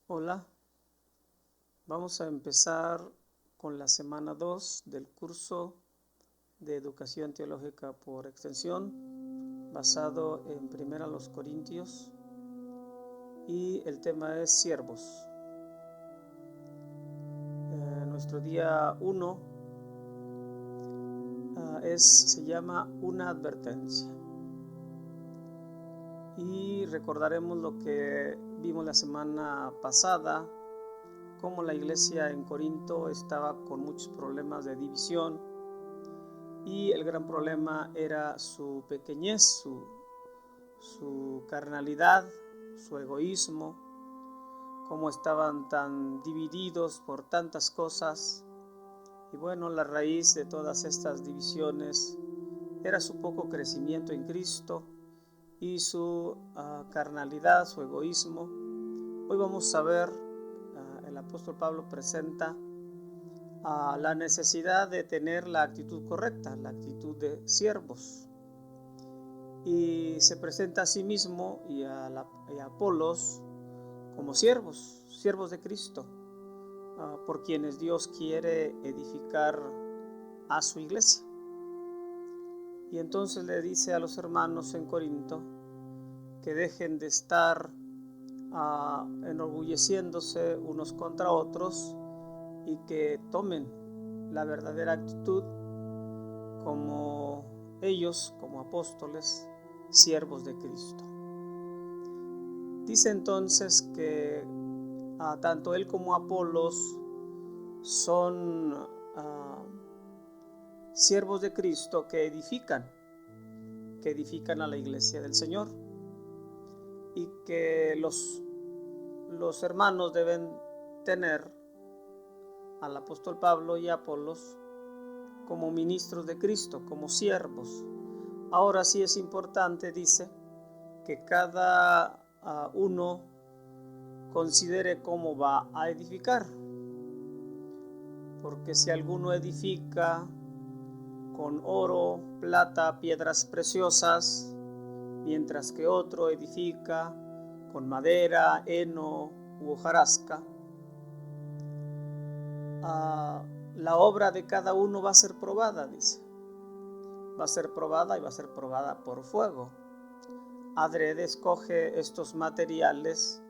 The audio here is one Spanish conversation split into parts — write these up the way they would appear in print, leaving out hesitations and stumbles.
Hola, vamos a empezar con la semana 2 del curso de Educación Teológica por Extensión, basado en 1 Corintios, y el tema es siervos. Nuestro día 1 se llama una advertencia. Y recordaremos lo que vimos la semana pasada, cómo la iglesia en Corinto estaba con muchos problemas de división, y el gran problema era su pequeñez, su carnalidad, su egoísmo, cómo estaban tan divididos por tantas cosas. Y bueno, la raíz de todas estas divisiones era su poco crecimiento en Cristo y su carnalidad, su egoísmo. Hoy vamos a ver, el apóstol Pablo presenta la necesidad de tener la actitud correcta, la actitud de siervos. Y se presenta a sí mismo y a Apolos como siervos de Cristo, por quienes Dios quiere edificar a su iglesia. Y entonces le dice a los hermanos en Corinto que dejen de estar enorgulleciéndose unos contra otros y que tomen la verdadera actitud como ellos, como apóstoles, siervos de Cristo. Dice entonces que tanto él como Apolos son siervos de Cristo que edifican a la iglesia del Señor, y que los hermanos deben tener al apóstol Pablo y a Apolos como ministros de Cristo, como siervos. Ahora sí es importante, dice, que cada uno considere cómo va a edificar, porque si alguno edifica con oro, plata, piedras preciosas, mientras que otro edifica con madera, heno u hojarasca, la obra de cada uno va a ser probada, dice. Va a ser probada y va a ser probada por fuego. Adrede escoge estos materiales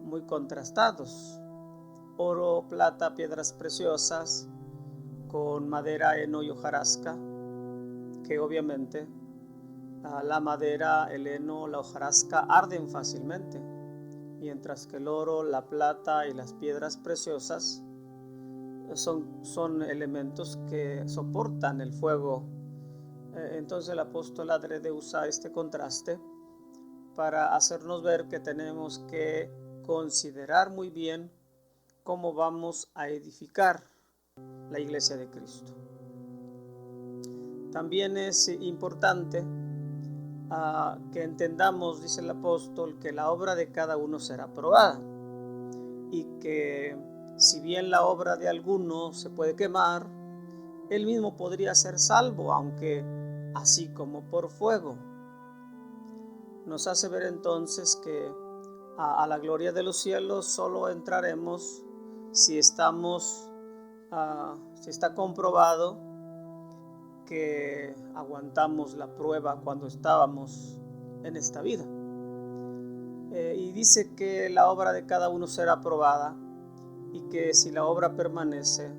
muy contrastados: oro, plata, piedras preciosas, con madera, heno y hojarasca, que obviamente la madera, el heno, la hojarasca arden fácilmente, mientras que el oro, la plata y las piedras preciosas son elementos que soportan el fuego. Entonces el apóstol adrede usa este contraste para hacernos ver que tenemos que considerar muy bien cómo vamos a edificar la iglesia de Cristo. También es importante que entendamos, dice el apóstol, que la obra de cada uno será probada, y que si bien la obra de alguno se puede quemar, él mismo podría ser salvo, aunque así como por fuego. Nos hace ver entonces que a la gloria de los cielos solo entraremos si está comprobado que aguantamos la prueba cuando estábamos en esta vida. Y dice que la obra de cada uno será probada, y que si la obra permanece,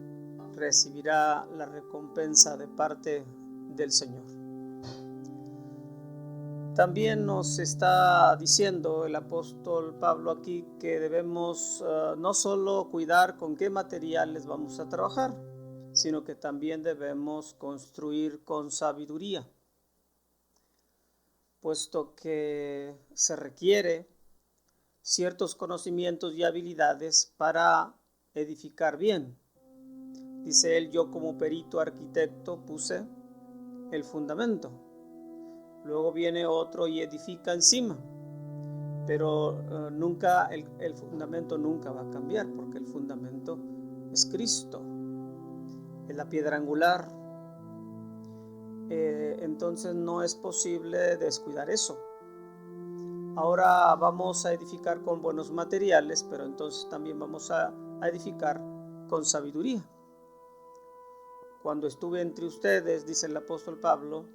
recibirá la recompensa de parte del Señor. También nos está diciendo el apóstol Pablo aquí que debemos no solo cuidar con qué materiales vamos a trabajar, sino que también debemos construir con sabiduría, puesto que se requiere ciertos conocimientos y habilidades para edificar bien. Dice él: yo como perito arquitecto puse el fundamento, luego viene otro y edifica encima, pero nunca el fundamento nunca va a cambiar, porque el fundamento es Cristo, es la piedra angular. Entonces no es posible descuidar eso. Ahora vamos a edificar con buenos materiales, pero entonces también vamos a edificar con sabiduría. Cuando estuve entre ustedes, dice el apóstol Pablo,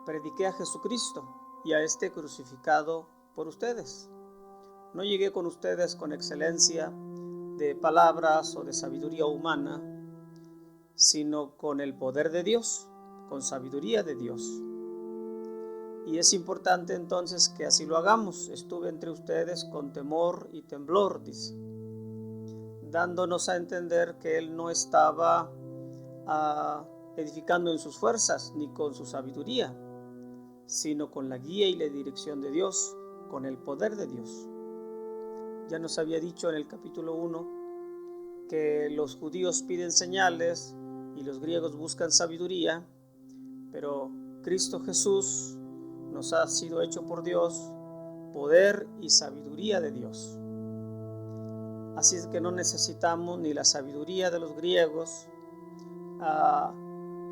prediqué a Jesucristo y a este crucificado por ustedes. No llegué con ustedes con excelencia de palabras o de sabiduría humana, sino con el poder de Dios, con sabiduría de Dios. Y es importante entonces que así lo hagamos. Estuve entre ustedes con temor y temblor, dice, dándonos a entender que Él no estaba edificando en sus fuerzas ni con su sabiduría, sino con la guía y la dirección de Dios, con el poder de Dios. Ya nos había dicho en el capítulo 1 que los judíos piden señales y los griegos buscan sabiduría, pero Cristo Jesús nos ha sido hecho por Dios poder y sabiduría de Dios. Así es que no necesitamos ni la sabiduría de los griegos,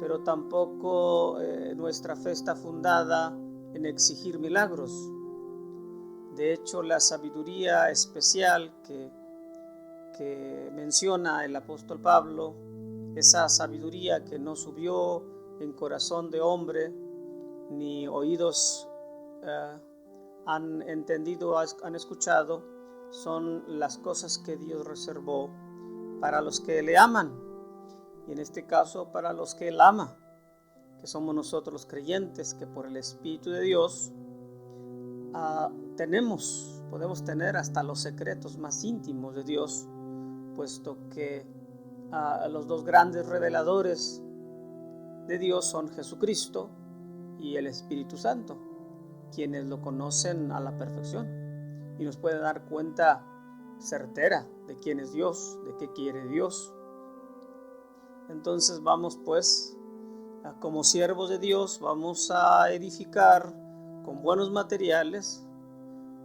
pero tampoco nuestra fe está fundada en exigir milagros. De hecho, la sabiduría especial que menciona el apóstol Pablo, esa sabiduría que no subió en corazón de hombre, ni oídos han entendido, han escuchado, son las cosas que Dios reservó para los que le aman, y en este caso para los que Él ama, que somos nosotros los creyentes, que por el Espíritu de Dios podemos tener hasta los secretos más íntimos de Dios, puesto que los dos grandes reveladores de Dios son Jesucristo y el Espíritu Santo, quienes lo conocen a la perfección y nos pueden dar cuenta certera de quién es Dios, de qué quiere Dios. Entonces vamos pues, como siervos de Dios, vamos a edificar con buenos materiales,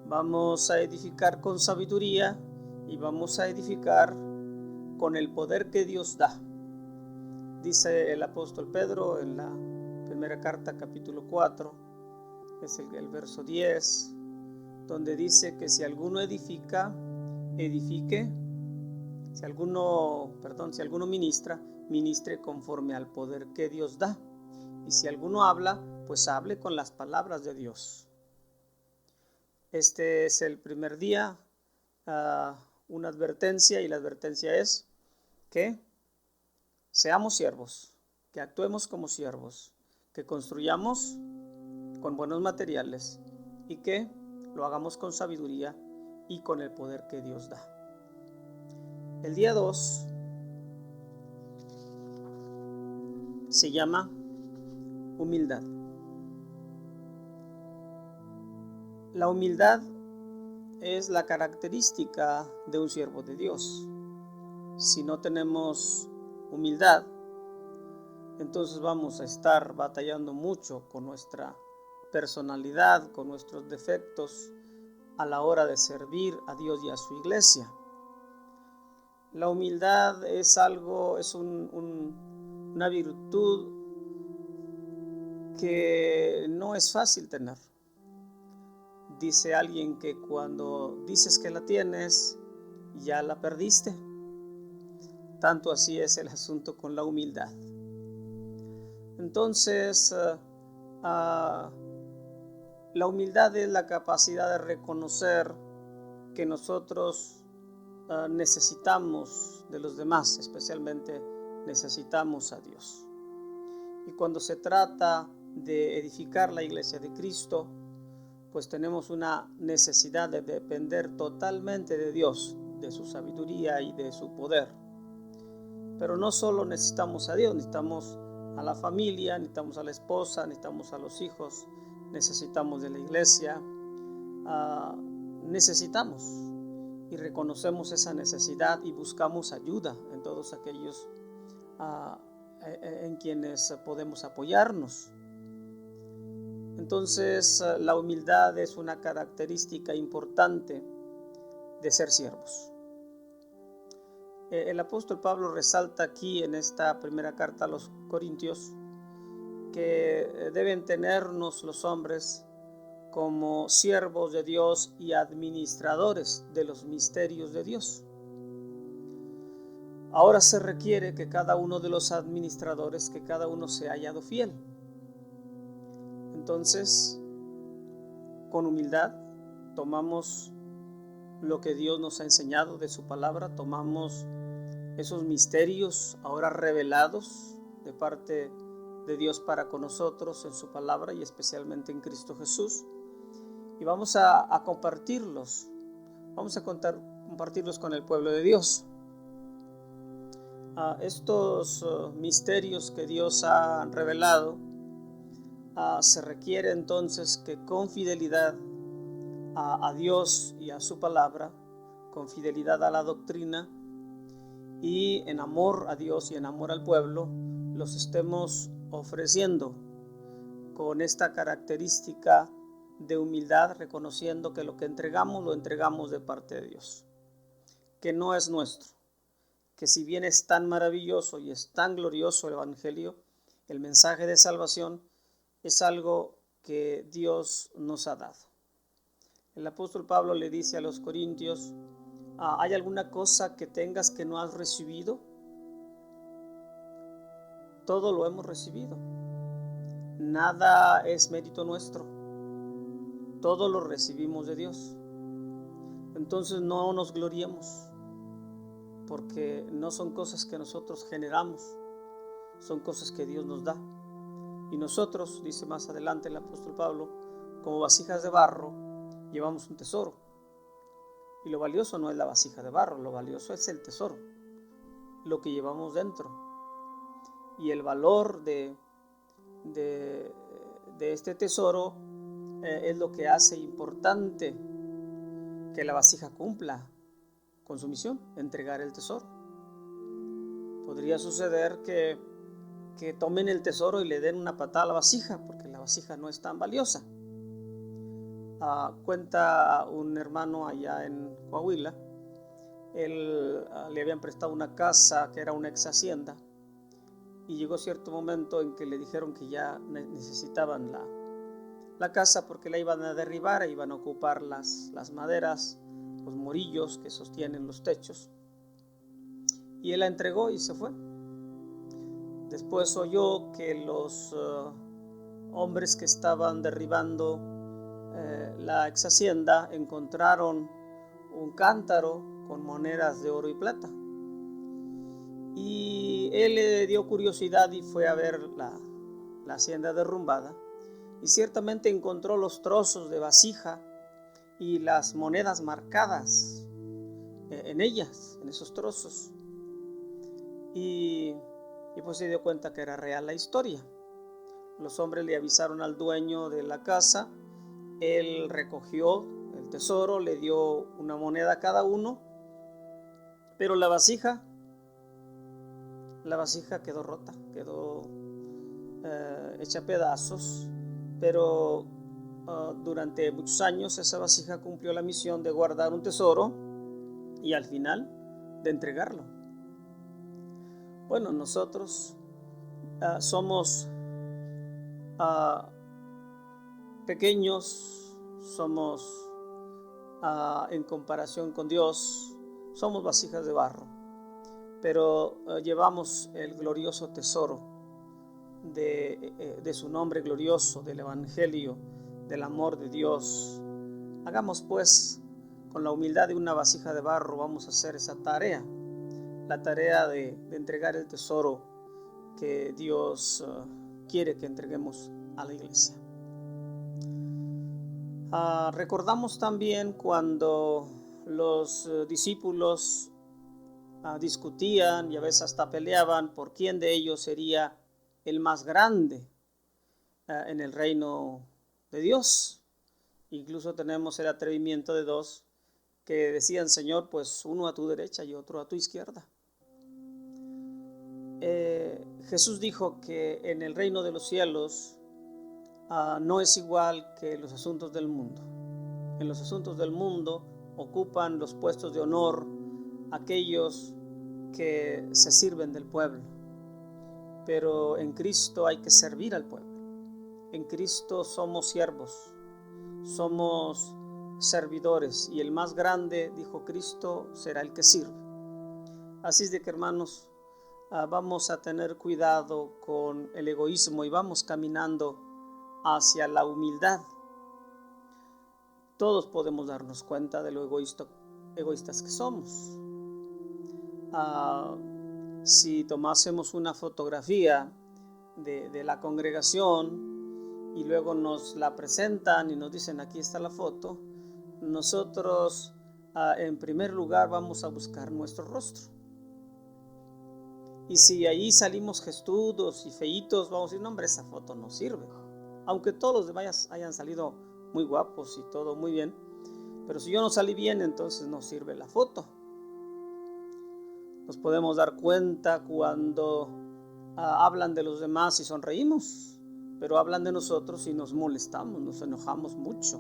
vamos a edificar con sabiduría y vamos a edificar con el poder que Dios da. Dice el apóstol Pedro en la primera carta, capítulo 4, es el verso 10, donde dice que si alguno edifica, edifique, si alguno ministra, ministre conforme al poder que Dios da. Y si alguno habla, pues hable con las palabras de Dios. Este es el primer día, una advertencia, y la advertencia es que seamos siervos, que actuemos como siervos, que construyamos con buenos materiales y que lo hagamos con sabiduría y con el poder que Dios da. El día 2 se llama humildad. La humildad es la característica de un siervo de Dios. Si no tenemos humildad, entonces vamos a estar batallando mucho con nuestra personalidad, con nuestros defectos a la hora de servir a Dios y a su iglesia. La humildad es una virtud que no es fácil tener. Dice alguien que cuando dices que la tienes, ya la perdiste. Tanto así es el asunto con la humildad. Entonces, la humildad es la capacidad de reconocer que nosotros necesitamos de los demás, especialmente necesitamos a Dios. Y cuando se trata de edificar la iglesia de Cristo, pues tenemos una necesidad de depender totalmente de Dios, de su sabiduría y de su poder. Pero no solo necesitamos a Dios, necesitamos a la familia, necesitamos a la esposa, necesitamos a los hijos, necesitamos de la iglesia, necesitamos y reconocemos esa necesidad y buscamos ayuda en todos aquellos en quienes podemos apoyarnos. Entonces, la humildad es una característica importante de ser siervos. El apóstol Pablo resalta aquí en esta primera carta a los Corintios que deben tenernos los hombres como siervos de Dios y administradores de los misterios de Dios. Ahora se requiere que cada uno de los administradores, que cada uno se haya hallado fiel. Entonces, con humildad, tomamos lo que Dios nos ha enseñado de su palabra, tomamos esos misterios ahora revelados de parte de Dios para con nosotros en su palabra y especialmente en Cristo Jesús, y vamos a compartirlos, compartirlos con el pueblo de Dios. Estos misterios que Dios ha revelado, se requiere entonces que con fidelidad a Dios y a su palabra, con fidelidad a la doctrina y en amor a Dios y en amor al pueblo, los estemos ofreciendo con esta característica de humildad, reconociendo que lo que entregamos lo entregamos de parte de Dios, que no es nuestro, que si bien es tan maravilloso y es tan glorioso el Evangelio, el mensaje de salvación es algo que Dios nos ha dado. El apóstol Pablo le dice a los corintios: ¿hay alguna cosa que tengas que no has recibido? Todo lo hemos recibido. Nada es mérito nuestro. Todo lo recibimos de Dios. Entonces no nos gloriemos, porque no son cosas que nosotros generamos, son cosas que Dios nos da. Y nosotros, dice más adelante el apóstol Pablo, como vasijas de barro, llevamos un tesoro. Y lo valioso no es la vasija de barro, lo valioso es el tesoro, lo que llevamos dentro. Y el valor de este tesoro es lo que hace importante que la vasija cumpla con su misión, entregar el tesoro. Podría suceder que tomen el tesoro y le den una patada a la vasija, porque la vasija no es tan valiosa. Cuenta un hermano allá en Coahuila, él le habían prestado una casa que era una ex hacienda, y llegó cierto momento en que le dijeron que ya necesitaban la casa porque la iban a derribar e iban a ocupar las maderas, los morillos que sostienen los techos, y él la entregó y se fue. Después oyó que los hombres que estaban derribando la ex hacienda encontraron un cántaro con monedas de oro y plata, y él le dio curiosidad y fue a ver la hacienda derrumbada, y ciertamente encontró los trozos de vasija y las monedas marcadas en ellas, en esos trozos, y pues se dio cuenta que era real la historia. Los hombres le avisaron al dueño de la casa, él recogió el tesoro, le dio una moneda a cada uno, pero la vasija quedó rota, quedó hecha a pedazos, pero durante muchos años esa vasija cumplió la misión de guardar un tesoro y al final de entregarlo. Bueno, nosotros somos pequeños, somos en comparación con Dios, somos vasijas de barro, pero llevamos el glorioso tesoro de su nombre glorioso, del Evangelio, del amor de Dios. Hagamos pues, con la humildad de una vasija de barro, vamos a hacer esa tarea, la tarea de entregar el tesoro que Dios quiere que entreguemos a la iglesia. Recordamos también cuando los discípulos discutían y a veces hasta peleaban por quién de ellos sería el más grande en el reino de Dios. Incluso tenemos el atrevimiento de dos que decían: Señor, pues uno a tu derecha y otro a tu izquierda. Jesús dijo que en el reino de los cielos no es igual que los asuntos del mundo. En los asuntos del mundo ocupan los puestos de honor aquellos que se sirven del pueblo, pero en Cristo hay que servir al pueblo. En Cristo somos siervos, somos servidores y el más grande, dijo Cristo, será el que sirve. Así es de que, hermanos, vamos a tener cuidado con el egoísmo y vamos caminando hacia la humildad. Todos podemos darnos cuenta de lo egoístas que somos. Si tomásemos una fotografía de la congregación y luego nos la presentan y nos dicen aquí está la foto, nosotros en primer lugar vamos a buscar nuestro rostro. Y si ahí salimos gestudos y feitos, vamos a decir, no hombre, esa foto no sirve. Aunque todos los demás hayan salido muy guapos y todo muy bien, pero si yo no salí bien, entonces no sirve la foto. Nos podemos dar cuenta cuando hablan de los demás y sonreímos, pero hablan de nosotros y nos molestamos, nos enojamos mucho,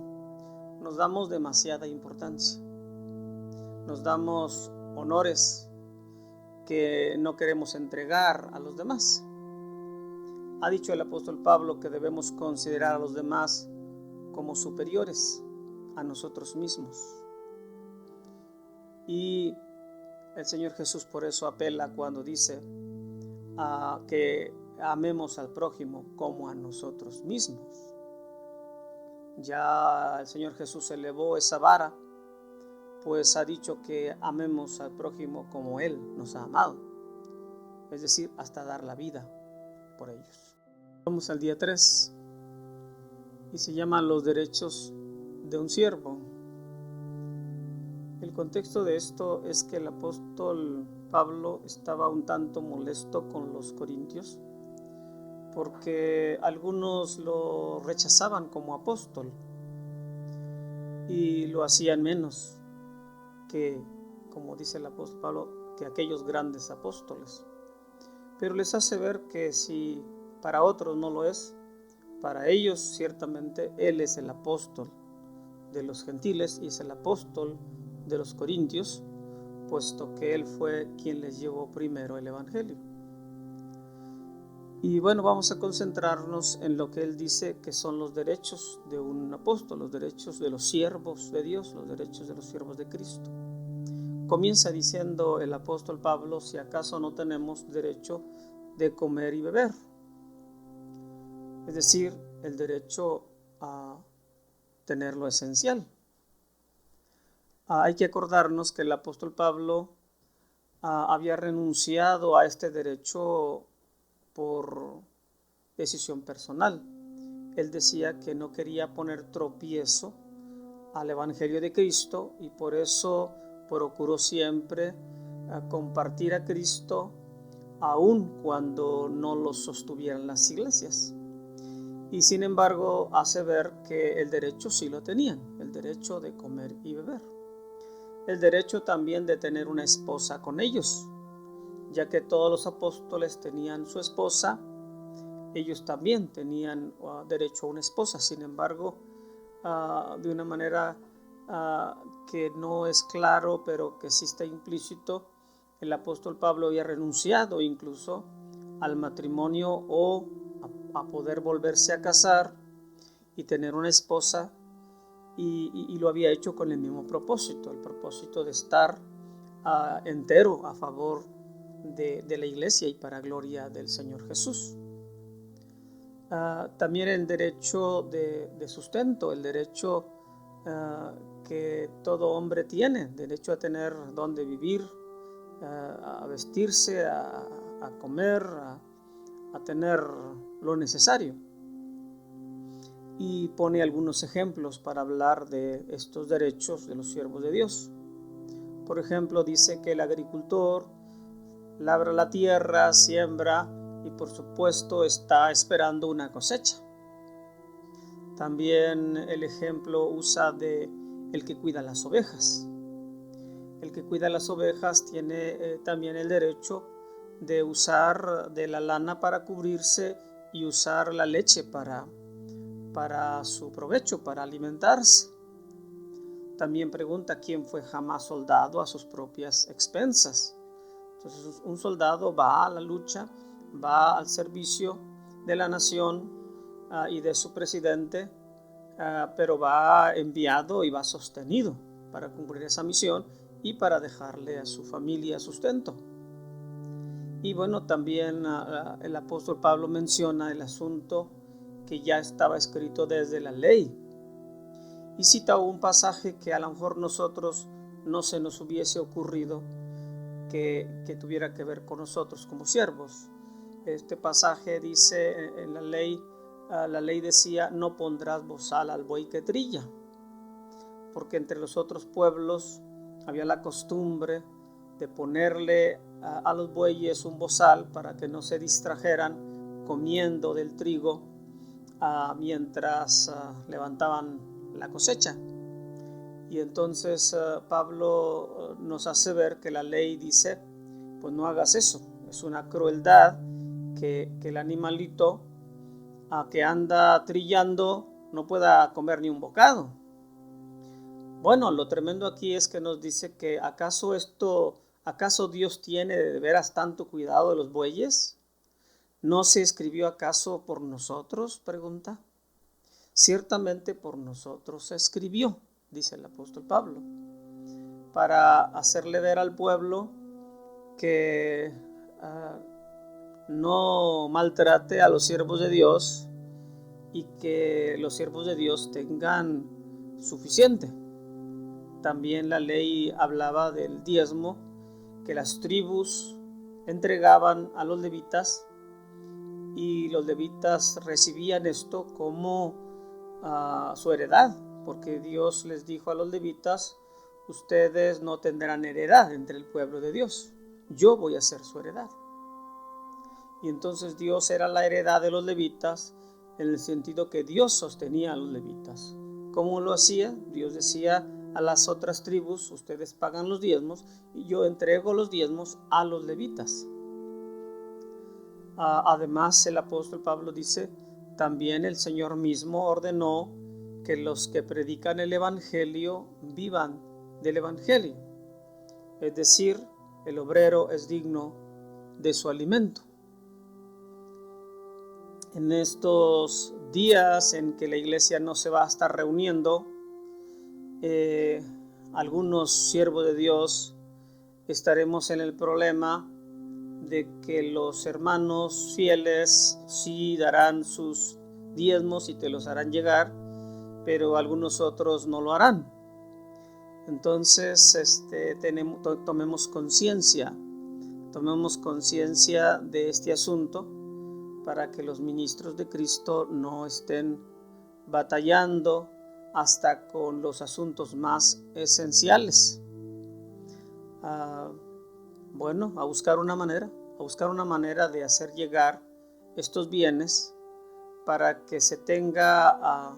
nos damos demasiada importancia, nos damos honores que no queremos entregar a los demás. Ha dicho el apóstol Pablo que debemos considerar a los demás como superiores a nosotros mismos. Y el Señor Jesús por eso apela cuando dice que amemos al prójimo como a nosotros mismos. Ya el Señor Jesús elevó esa vara, pues ha dicho que amemos al prójimo como Él nos ha amado, es decir, hasta dar la vida por ellos. Vamos al día 3 y se llama los derechos de un siervo. El contexto de esto es que el apóstol Pablo estaba un tanto molesto con los corintios porque algunos lo rechazaban como apóstol y lo hacían menos que, como dice el apóstol Pablo, que aquellos grandes apóstoles. Pero les hace ver que si para otros no lo es, para ellos ciertamente Él es el apóstol de los gentiles y es el apóstol de los corintios, puesto que Él fue quien les llevó primero el evangelio. Y bueno, vamos a concentrarnos en lo que Él dice que son los derechos de un apóstol, los derechos de los siervos de Dios, los derechos de los siervos de Cristo. Comienza diciendo el apóstol Pablo, si acaso no tenemos derecho de comer y beber. Es decir, el derecho a tener lo esencial. Hay que acordarnos que el apóstol Pablo había renunciado a este derecho por decisión personal. Él decía que no quería poner tropiezo al evangelio de Cristo y por eso procuró siempre compartir a Cristo aun cuando no lo sostuvieran las iglesias. Y sin embargo hace ver que el derecho sí lo tenían, el derecho de comer y beber. El derecho también de tener una esposa con ellos, ya que todos los apóstoles tenían su esposa, ellos también tenían derecho a una esposa. Sin embargo, de una manera que no es claro, pero que sí está implícito, el apóstol Pablo había renunciado incluso al matrimonio o a poder volverse a casar y tener una esposa, y lo había hecho con el mismo propósito, el propósito de estar entero a favor de la iglesia y para gloria del Señor Jesús. También el derecho de sustento, el derecho que todo hombre tiene, derecho a tener donde vivir, a vestirse, a comer, a tener lo necesario. Y pone algunos ejemplos para hablar de estos derechos de los siervos de Dios. Por ejemplo, dice que el agricultor labra la tierra, siembra y por supuesto está esperando una cosecha. También el ejemplo usa de el que cuida las ovejas. El que cuida las ovejas tiene también el derecho de usar de la lana para cubrirse y usar la leche para su provecho, para alimentarse. También pregunta quién fue jamás soldado a sus propias expensas. Entonces un soldado va a la lucha, va al servicio de la nación y de su presidente pero va enviado y va sostenido para cumplir esa misión y para dejarle a su familia sustento. Y bueno, también el apóstol Pablo menciona el asunto que ya estaba escrito desde la ley. Y cita un pasaje que a lo mejor nosotros no se nos hubiese ocurrido que tuviera que ver con nosotros como siervos. Este pasaje dice en la ley decía: no pondrás bozal al buey que trilla, porque entre los otros pueblos había la costumbre de ponerle a los bueyes un bozal para que no se distrajeran comiendo del trigo mientras levantaban la cosecha. Y entonces Pablo nos hace ver que la ley dice: pues no hagas eso, es una crueldad que el animalito que anda trillando no pueda comer ni un bocado. Bueno, lo tremendo aquí es que nos dice que ¿acaso Dios tiene de veras tanto cuidado de los bueyes? ¿No se escribió acaso por nosotros? Pregunta. Ciertamente por nosotros se escribió, dice el apóstol Pablo, para hacerle ver al pueblo que no maltrate a los siervos de Dios y que los siervos de Dios tengan suficiente. También la ley hablaba del diezmo que las tribus entregaban a los levitas, y los levitas recibían esto como su heredad, porque Dios les dijo a los levitas: ustedes no tendrán heredad entre el pueblo de Dios, yo voy a ser su heredad. Y entonces Dios era la heredad de los levitas, en el sentido que Dios sostenía a los levitas. ¿Cómo lo hacía? Dios decía a las otras tribus: ustedes pagan los diezmos y yo entrego los diezmos a los levitas. Además, el apóstol Pablo dice: también el Señor mismo ordenó que los que predican el evangelio vivan del evangelio. Es decir, el obrero es digno de su alimento. En estos días en que la iglesia no se va a estar reuniendo, algunos siervos de Dios estaremos en el problema de que los hermanos fieles sí darán sus diezmos y te los harán llegar, pero algunos otros no lo harán. Entonces tomemos conciencia de este asunto, para que los ministros de Cristo no estén batallando hasta con los asuntos más esenciales. A buscar una manera de hacer llegar estos bienes para que se tenga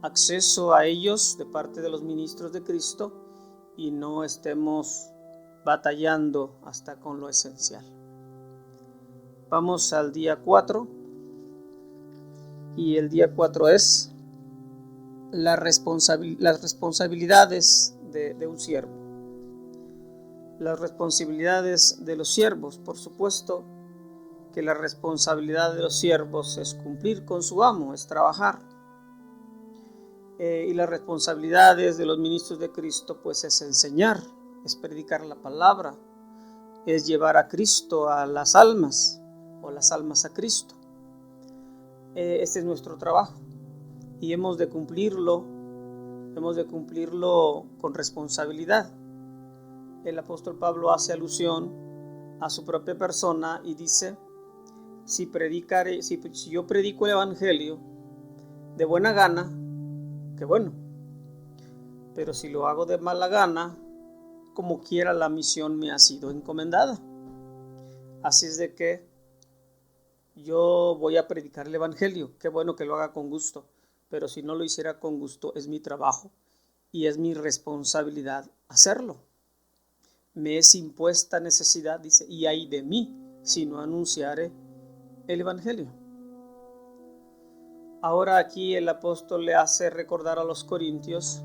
acceso a ellos de parte de los ministros de Cristo y no estemos batallando hasta con lo esencial. Vamos al día 4, y el día 4 es las responsabilidades de un siervo. Las responsabilidades de los siervos, por supuesto que la responsabilidad de los siervos es cumplir con su amo, es trabajar. Y las responsabilidades de los ministros de Cristo pues es enseñar, es predicar la palabra, es llevar a Cristo a las almas, o las almas a Cristo. Este es nuestro trabajo y hemos de cumplirlo con responsabilidad. El apóstol Pablo hace alusión a su propia persona y dice: si yo predico el evangelio de buena gana, qué bueno, pero si lo hago de mala gana, como quiera la misión me ha sido encomendada. Así es de que yo voy a predicar el evangelio, qué bueno que lo haga con gusto, pero si no lo hiciera con gusto, es mi trabajo y es mi responsabilidad hacerlo. Me es impuesta necesidad, dice, y ay de mí si no anunciare el evangelio. Ahora aquí el apóstol le hace recordar a los corintios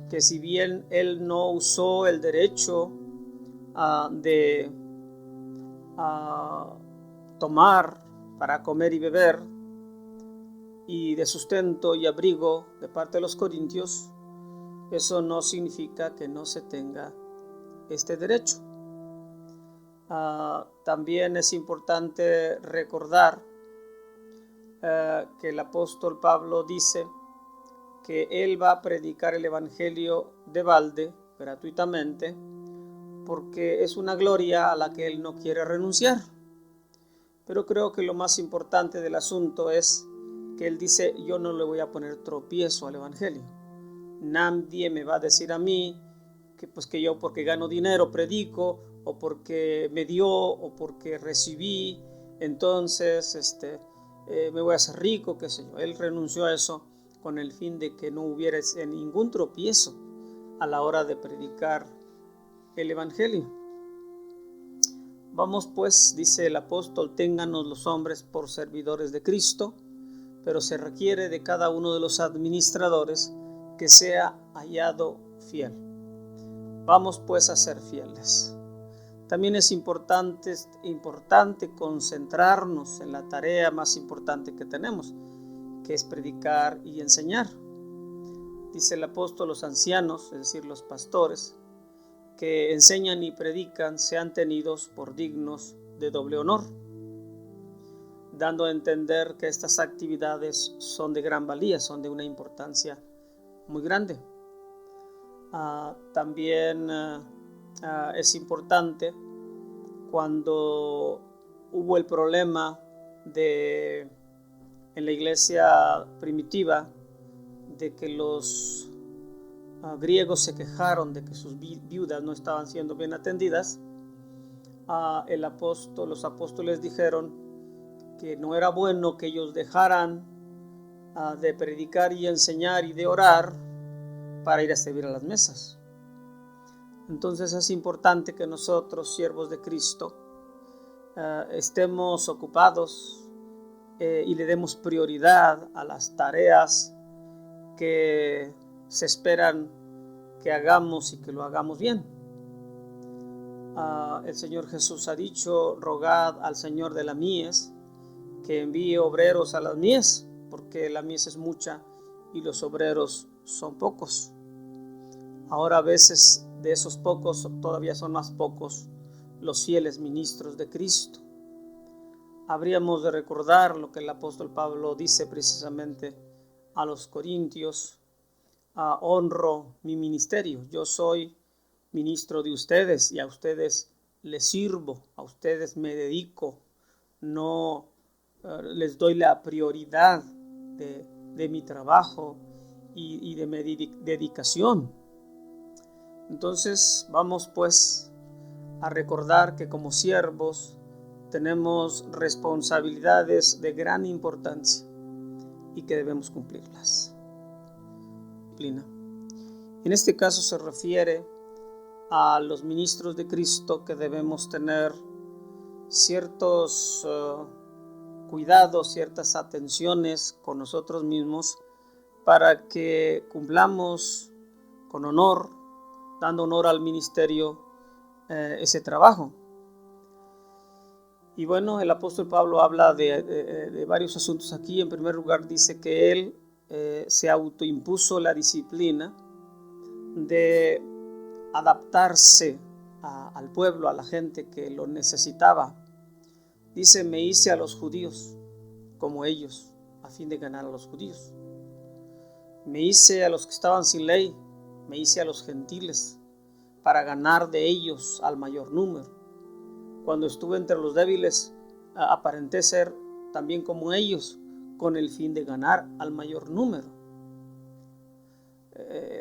que si bien él no usó el derecho de tomar para comer y beber, y de sustento y abrigo de parte de los corintios, eso no significa que no se tenga este derecho. También es importante recordar que el apóstol Pablo dice que él va a predicar el evangelio de balde, gratuitamente, porque es una gloria a la que él no quiere renunciar. Pero creo que lo más importante del asunto es que él dice: yo no le voy a poner tropiezo al evangelio. Nadie me va a decir a mí que yo porque gano dinero predico, o porque me dio, o porque recibí, entonces me voy a hacer rico, qué sé yo. Él renunció a eso con el fin de que no hubiera ningún tropiezo a la hora de predicar el evangelio. Vamos pues, dice el apóstol, téngannos los hombres por servidores de Cristo, pero se requiere de cada uno de los administradores que sea hallado fiel. Vamos pues a ser fieles. También es importante concentrarnos en la tarea más importante que tenemos, que es predicar y enseñar. Dice el apóstol: los ancianos, es decir, los pastores, que enseñan y predican, sean tenidos por dignos de doble honor, dando a entender que estas actividades son de gran valía, son de una importancia muy grande. También es importante, cuando hubo el problema en la iglesia primitiva, de que los griegos se quejaron de que sus viudas no estaban siendo bien atendidas, los apóstoles dijeron que no era bueno que ellos dejaran de predicar y enseñar y de orar para ir a servir a las mesas. Entonces es importante que nosotros, siervos de Cristo, estemos ocupados y le demos prioridad a las tareas que se esperan que hagamos y que lo hagamos bien. El Señor Jesús ha dicho: rogad al Señor de la mies que envíe obreros a las mies, porque la mies es mucha y los obreros son pocos. Ahora, a veces de esos pocos todavía son más pocos los fieles ministros de Cristo. Habríamos de recordar lo que el apóstol Pablo dice precisamente a los corintios: honro mi ministerio, yo soy ministro de ustedes y a ustedes les sirvo, a ustedes me dedico, no les doy la prioridad de mi trabajo y de mi dedicación. Entonces vamos pues a recordar que como siervos tenemos responsabilidades de gran importancia y que debemos cumplirlas. En este caso se refiere a los ministros de Cristo, que debemos tener ciertos cuidados, ciertas atenciones con nosotros mismos para que cumplamos con honor, dando honor al ministerio, ese trabajo. Y bueno, el apóstol Pablo habla de varios asuntos aquí. En primer lugar, dice que él se autoimpuso la disciplina de adaptarse al pueblo, a la gente que lo necesitaba. Dice: me hice a los judíos como ellos, a fin de ganar a los judíos. Me hice a los que estaban sin ley, me hice a los gentiles, para ganar de ellos al mayor número. Cuando estuve entre los débiles, aparenté ser también como ellos, con el fin de ganar al mayor número.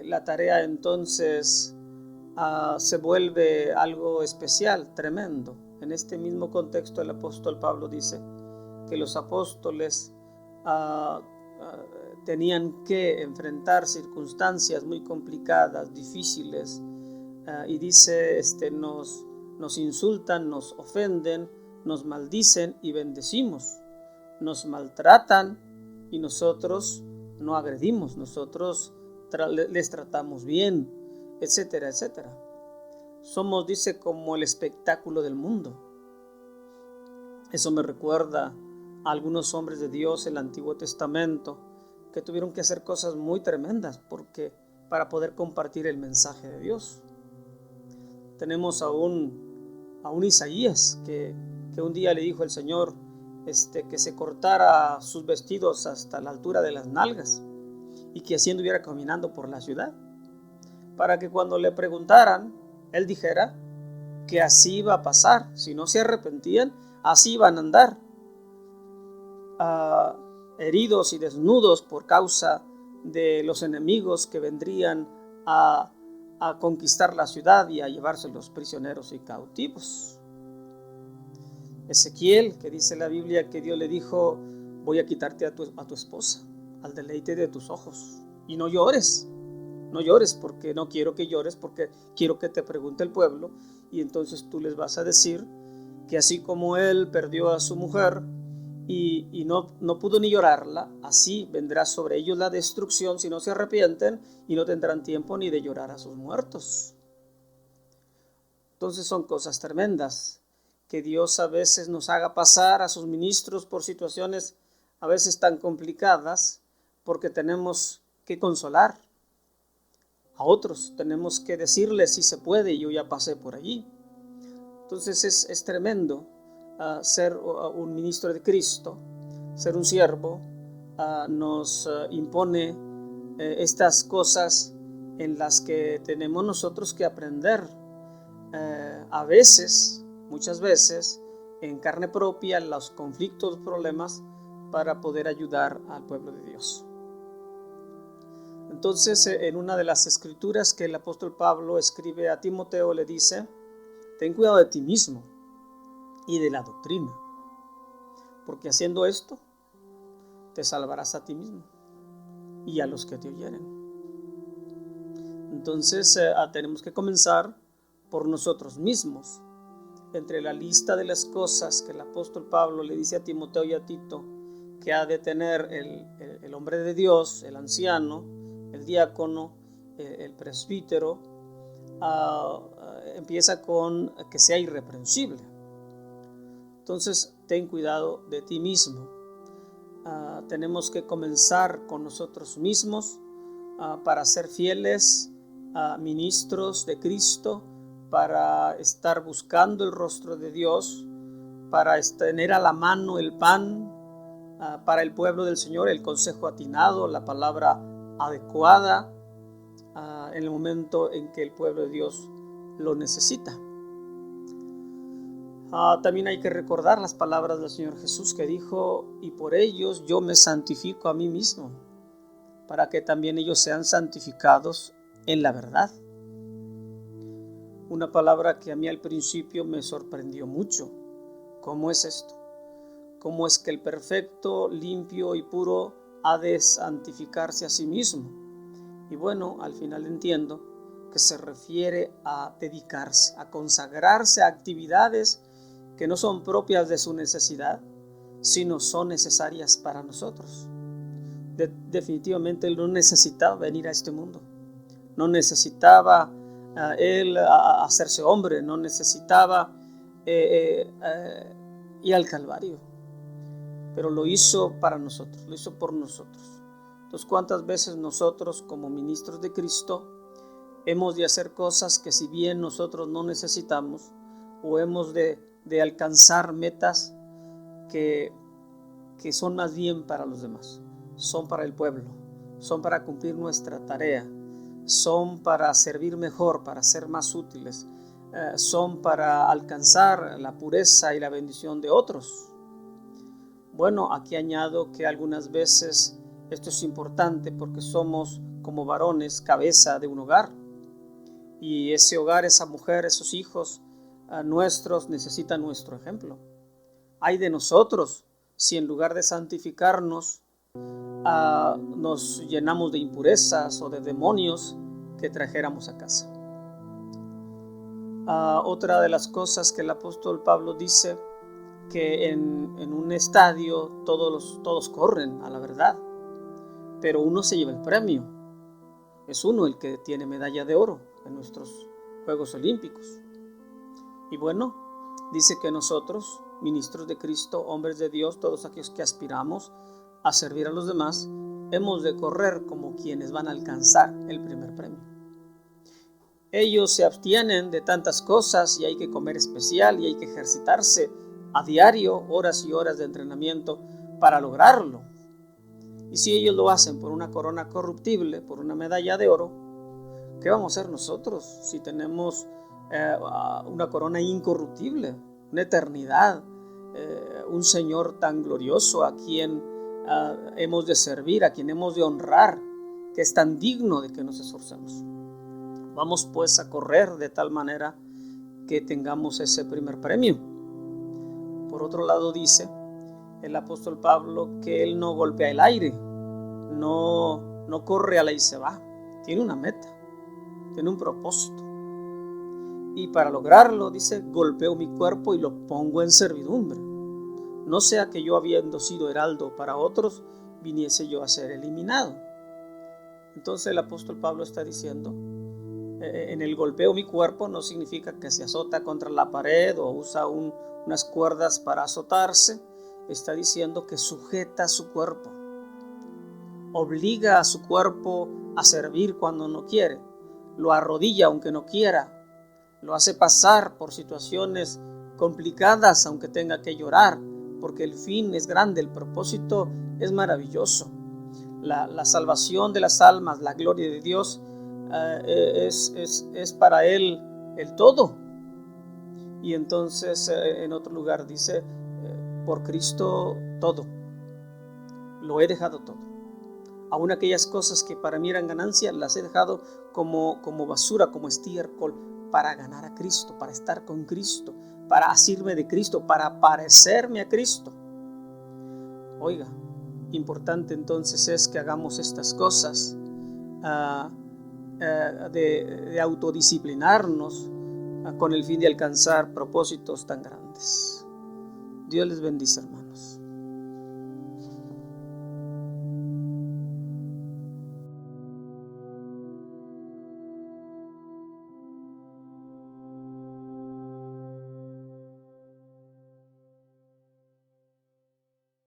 La tarea entonces se vuelve algo especial, tremendo. En este mismo contexto, el apóstol Pablo dice que los apóstoles tenían que enfrentar circunstancias muy complicadas, difíciles, y dice: nos insultan, nos ofenden, nos maldicen y bendecimos, nos maltratan y nosotros no agredimos, nosotros les tratamos bien, etcétera, etcétera. Somos, dice, como el espectáculo del mundo. Eso me recuerda algunos hombres de Dios en el Antiguo Testamento que tuvieron que hacer cosas muy tremendas para poder compartir el mensaje de Dios. Tenemos a un Isaías que un día le dijo el Señor que se cortara sus vestidos hasta la altura de las nalgas y que así anduviera caminando por la ciudad, para que cuando le preguntaran, él dijera que así iba a pasar. Si no se arrepentían, así iban a andar, heridos y desnudos por causa de los enemigos que vendrían a conquistar la ciudad y a llevarse los prisioneros y cautivos. Ezequiel, que dice la Biblia que Dios le dijo: voy a quitarte a tu esposa, al deleite de tus ojos, y no llores, porque no quiero que llores, porque quiero que te pregunte el pueblo, y entonces tú les vas a decir que así como él perdió a su mujer y no pudo ni llorarla, así vendrá sobre ellos la destrucción si no se arrepienten, y no tendrán tiempo ni de llorar a sus muertos. Entonces son cosas tremendas que Dios a veces nos haga pasar a sus ministros por situaciones a veces tan complicadas, porque tenemos que consolar a otros, tenemos que decirles si se puede, yo ya pasé por allí. Entonces es tremendo ser un ministro de Cristo, ser un siervo. Nos impone estas cosas en las que tenemos nosotros que aprender, a veces, muchas veces, en carne propia, los conflictos, problemas, para poder ayudar al pueblo de Dios. Entonces, en una de las escrituras que el apóstol Pablo escribe a Timoteo, le dice: ten cuidado de ti mismo y de la doctrina, porque haciendo esto te salvarás a ti mismo y a los que te oyeren. Entonces tenemos que comenzar por nosotros mismos. Entre la lista de las cosas que el apóstol Pablo le dice a Timoteo y a Tito que ha de tener el hombre de Dios, el anciano, el diácono, el presbítero, empieza con que sea irreprensible. Entonces, ten cuidado de ti mismo. Tenemos que comenzar con nosotros mismos para ser fieles ministros de Cristo, para estar buscando el rostro de Dios, para tener a la mano el pan para el pueblo del Señor, el consejo atinado, la palabra adecuada en el momento en que el pueblo de Dios lo necesita. También hay que recordar las palabras del Señor Jesús, que dijo: y por ellos yo me santifico a mí mismo, para que también ellos sean santificados en la verdad. Una palabra que a mí al principio me sorprendió mucho. ¿Cómo es esto? ¿Cómo es que el perfecto, limpio y puro ha de santificarse a sí mismo? Y bueno, al final entiendo que se refiere a dedicarse, a consagrarse a actividades que no son propias de su necesidad, sino son necesarias para nosotros. Definitivamente él no necesitaba venir a este mundo, no necesitaba él hacerse hombre, no necesitaba ir al Calvario, pero lo hizo para nosotros, lo hizo por nosotros. Entonces, ¿cuántas veces nosotros como ministros de Cristo hemos de hacer cosas que, si bien nosotros no necesitamos, o hemos de alcanzar metas que son más bien para los demás, son para el pueblo, son para cumplir nuestra tarea, son para servir mejor, para ser más útiles, son para alcanzar la pureza y la bendición de otros? Bueno, aquí añado que algunas veces esto es importante porque somos, como varones, cabeza de un hogar, y ese hogar, esa mujer, esos hijos nuestros necesitan nuestro ejemplo. Ay de nosotros si en lugar de santificarnos nos llenamos de impurezas o de demonios que trajéramos a casa. Otra de las cosas que el apóstol Pablo dice, que en un estadio todos corren a la verdad, pero uno se lleva el premio. Es uno el que tiene medalla de oro en nuestros Juegos Olímpicos. Y bueno, dice que nosotros ministros de Cristo, hombres de Dios, todos aquellos que aspiramos a servir a los demás, hemos de correr como quienes van a alcanzar el primer premio. Ellos se abstienen de tantas cosas y hay que comer especial y hay que ejercitarse a diario, horas y horas de entrenamiento para lograrlo. Y si ellos lo hacen por una corona corruptible, por una medalla de oro, ¿qué vamos a hacer nosotros si tenemos una corona incorruptible, una eternidad, un Señor tan glorioso a quien hemos de servir, a quien hemos de honrar, que es tan digno de que nos esforcemos? Vamos pues a correr de tal manera que tengamos ese primer premio. Por otro lado dice el apóstol Pablo que él no golpea el aire, no corre a la y se va, tiene una meta, tiene un propósito. Y para lograrlo, dice, golpeo mi cuerpo y lo pongo en servidumbre. No sea que yo, habiendo sido heraldo para otros, viniese yo a ser eliminado. Entonces el apóstol Pablo está diciendo, en el golpeo mi cuerpo no significa que se azota contra la pared o usa unas cuerdas para azotarse. Está diciendo que sujeta su cuerpo, obliga a su cuerpo a servir cuando no quiere, lo arrodilla aunque no quiera, lo hace pasar por situaciones complicadas aunque tenga que llorar, porque el fin es grande, el propósito es maravilloso. La salvación de las almas, la gloria de Dios es para él el todo. Y entonces en otro lugar dice, por Cristo todo, lo he dejado todo. Aún aquellas cosas que para mí eran ganancia, las he dejado como basura, como estiércol, para ganar a Cristo, para estar con Cristo, para asirme de Cristo, para parecerme a Cristo. Oiga, importante entonces es que hagamos estas cosas, de autodisciplinarnos con el fin de alcanzar propósitos tan grandes. Dios les bendice, hermanos.